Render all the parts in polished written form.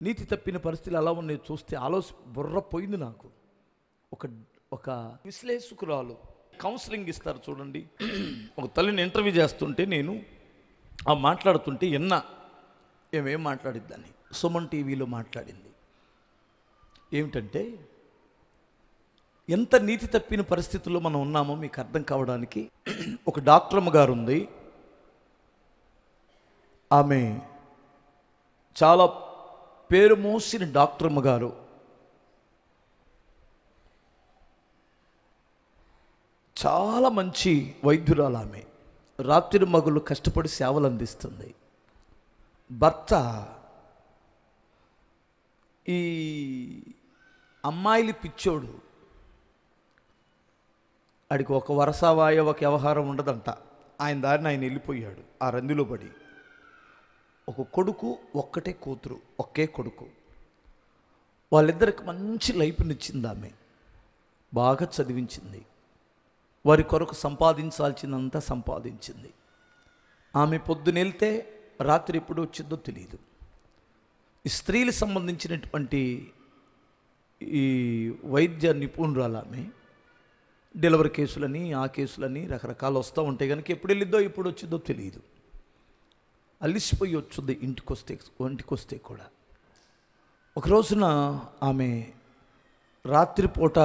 నీతి తప్పిన పరిస్థితులు ఎలా ఉన్నాయి చూస్తే బుర్ర పోయింది నాకు. ఒక ఒక విశ్లేషకురాలు కౌన్సిలింగ్ ఇస్తారు చూడండి. ఒక తల్లిని ఇంటర్వ్యూ చేస్తుంటే నేను మాట్లాడుతుంటే ఏమేం మాట్లాడిద్దని సుమన్ టీవీలో మాట్లాడింది. ఏమిటంటే ఎంత నీతి తప్పిన పరిస్థితుల్లో మనం ఉన్నామో మీకు అర్థం కావడానికి ఒక డాక్టర్ అమ్మగారు ఉంది. ఆమె చాలా పేరు మోసిన డాక్టర్ అమ్మగారు. చాలా మంచి వైద్యురాలు. ఆమె రాత్రి మగులు కష్టపడి సేవలు అందిస్తుంది. భర్త ఈ అమ్మాయిలు పిచ్చోడు. ఆడికి ఒక వరసవాయ ఒక వ్యవహారం ఉండదంట. ఆయన దారిని ఆయన వెళ్ళిపోయాడు ఆ రందిలో పడి. ఒక కొడుకు ఒక్కటే కూతురు, ఒకే కొడుకు. వాళ్ళిద్దరికి మంచి లైఫ్నిచ్చింది. ఆమె బాగా చదివించింది. వారి కొరకు సంపాదించాల్సిందంతా సంపాదించింది. ఆమె పొద్దునెళ్తే రాత్రి ఎప్పుడు వచ్చిందో తెలియదు. ఈ స్త్రీలకు సంబంధించినటువంటి ఈ వైద్య నిపుణురాలు ఆమె. డెలివరీ కేసులని ఆ కేసులని రకరకాలు వస్తూ ఉంటాయి కనుక ఎప్పుడు వెళ్ళిద్దో ఎప్పుడు వచ్చిందో తెలియదు. అలిసిపోయి వచ్చింది ఇంటికి వస్తే కూడా. ఒక రోజున ఆమె రాత్రిపూట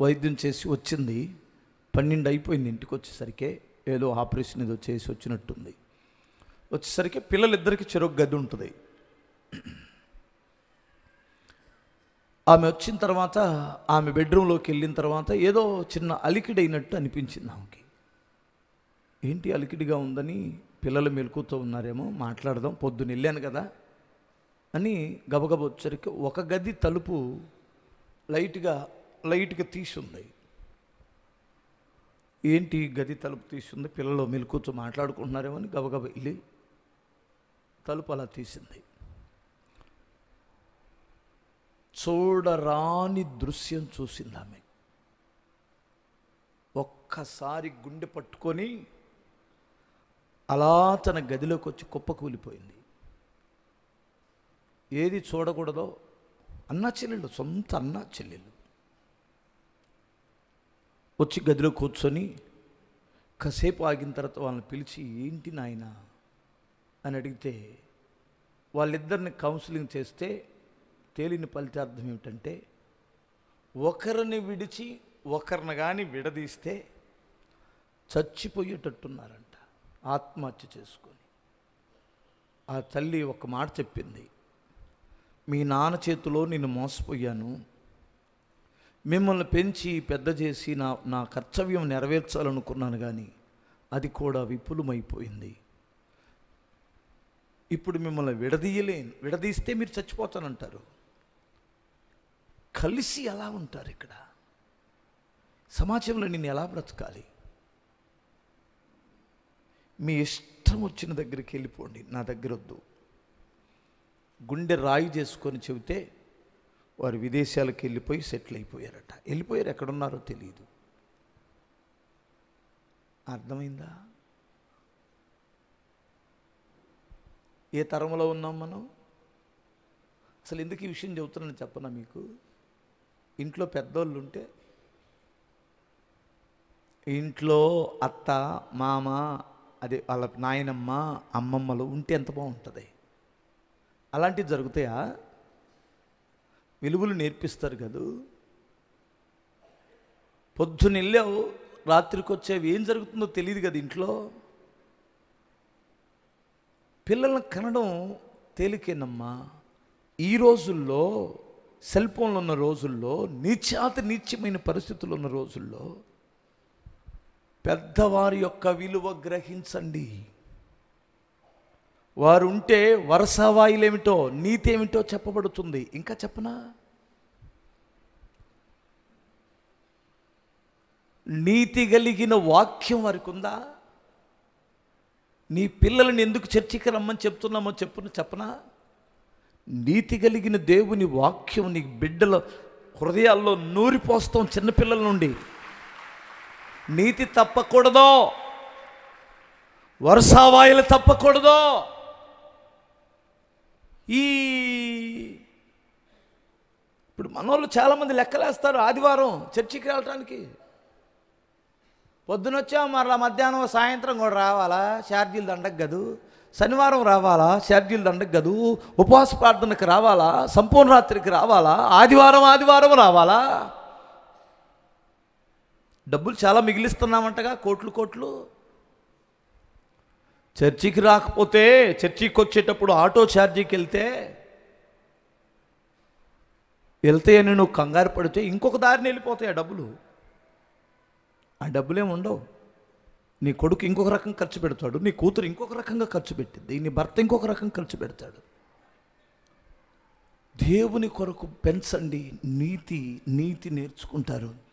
వైద్యం చేసి వచ్చింది. 12 అయిపోయింది. ఇంటికి వచ్చేసరికి ఏదో ఆపరేషన్ ఏదో చేసి వచ్చినట్టుంది. వచ్చేసరికి పిల్లలిద్దరికి చెరొక గది ఉంటుంది. ఆమె వచ్చిన తర్వాత ఆమె బెడ్రూమ్లోకి వెళ్ళిన తర్వాత ఏదో చిన్న అలికిడైనట్టు అనిపించింది ఆమెకి. ఏంటి అలికిడిగా ఉందని పిల్లలు మెలకుతూ ఉన్నారేమో, మాట్లాడదాం, పొద్దున్న వెళ్ళాను కదా అని గబగబ వచ్చరికి ఒక గది తలుపు లైట్గా తీసుంది. ఏంటి గది తలుపు తీసుంది, పిల్లలు మెలకుతూ మాట్లాడుకుంటున్నారేమో అని గబగబ వెళ్ళి తలుపు అలా తీసింది. చూడరాని దృశ్యం చూసింది ఆమె. ఒక్కసారి గుండె పట్టుకొని అలా తన గదిలోకి వచ్చి కుప్పకూలిపోయింది. ఏది చూడకూడదో అన్నా చెల్లెళ్ళు, సొంత అన్నా చెల్లెళ్ళు వచ్చి గదిలో కూర్చొని కాసేపు ఆగిన తర్వాత వాళ్ళని పిలిచి ఏంటి నాయనా అని అడిగితే వాళ్ళిద్దరిని కౌన్సిలింగ్ చేస్తే తేలిన ఫలితార్థం ఏమిటంటే ఒకరిని విడిచి ఒకరిని కానీ విడదీస్తే చచ్చిపోయేటట్టున్నారంట, ఆత్మహత్య చేసుకొని. ఆ తల్లి ఒక మాట చెప్పింది, మీ నాన్న చేతిలో నేను మోసపోయాను, మిమ్మల్ని పెంచి పెద్ద చేసి నా కర్తవ్యం నెరవేర్చాలనుకున్నాను కానీ అది కూడా విపులమైపోయింది. ఇప్పుడు మిమ్మల్ని విడదీస్తే మీరు చచ్చిపోతానంటారు. కలిసి ఎలా ఉంటారు ఇక్కడ సమాజంలో? నేను ఎలా బ్రతకాలి? మీ ఇష్టం వచ్చిన దగ్గరికి వెళ్ళిపోండి, నా దగ్గర వద్దు. గుండె రాయి చేసుకొని చెబితే వారు విదేశాలకు వెళ్ళిపోయి సెటిల్ అయిపోయారట. వెళ్ళిపోయారు, ఎక్కడున్నారో తెలియదు. అర్థమైందా? ఏ తరంలో ఉన్నాం మనం? అసలు ఎందుకు ఈ విషయం చెబుతున్నాను చెప్పనా మీకు? ఇంట్లో పెద్దోళ్ళు ఉంటే, ఇంట్లో అత్త మామ అదే వాళ్ళ నాయనమ్మ అమ్మమ్మలు ఉంటే ఎంత బాగుంటుంది. అలాంటివి జరుగుతాయా? విలువలు నేర్పిస్తారు కదూ. పొద్దున్న వెళ్ళావు, రాత్రికి వచ్చేవి ఏం జరుగుతుందో తెలియదు కదా ఇంట్లో. పిల్లలను కనడం తేలికేనమ్మా. ఈ రోజుల్లో సెల్ ఫోన్లు ఉన్న రోజుల్లో, నీచమైన పరిస్థితులు ఉన్న రోజుల్లో పెద్దవారి యొక్క విలువ గ్రహించండి. వారు ఉంటే వరసవాయులేమిటో నీతి ఏమిటో చెప్పబడుతుంది. ఇంకా చెప్పనా? నీతి కలిగిన వాక్యం వారికి ఉందా? నీ పిల్లల్ని ఎందుకు చర్చికి రమ్మని చెప్తున్నామో చెప్పనా? నీతి కలిగిన దేవుని వాక్యం నీ బిడ్డల హృదయాల్లో నూరిపోస్తాం. చిన్నపిల్లల నుండి నీతి తప్పకూడదో, వరసవాయులు తప్పకూడదో. ఈ మనోళ్ళు చాలామంది లెక్కలేస్తారు ఆదివారం చర్చికి వెళ్ళటానికి. పొద్దునొచ్చా మరలా మధ్యాహ్నం సాయంత్రం కూడా రావాలా, ఛార్జీలు దండకు గదు. శనివారం రావాలా, ఛార్జీలు దండకు గదు. ఉపవాస ప్రార్థనకు రావాలా, సంపూర్ణ రాత్రికి రావాలా, ఆదివారం రావాలా. డబ్బులు చాలా మిగిలిస్తున్నామంటగా, కోట్లు. చర్చికి రాకపోతే, చర్చికి వచ్చేటప్పుడు ఆటో ఛార్జీకి వెళ్తే అని నువ్వు కంగారు పడితే ఇంకొక దారిని వెళ్ళిపోతాయి ఆ డబ్బులు. ఆ డబ్బులేమి ఉండవు. నీ కొడుకు ఇంకొక రకం ఖర్చు పెడతాడు, నీ కూతురు ఇంకొక రకంగా ఖర్చు పెట్టింది, నీ భర్త ఇంకొక రకం ఖర్చు పెడతాడు. దేవుని కొరకు పెంచండి, నీతి నేర్చుకుంటారు.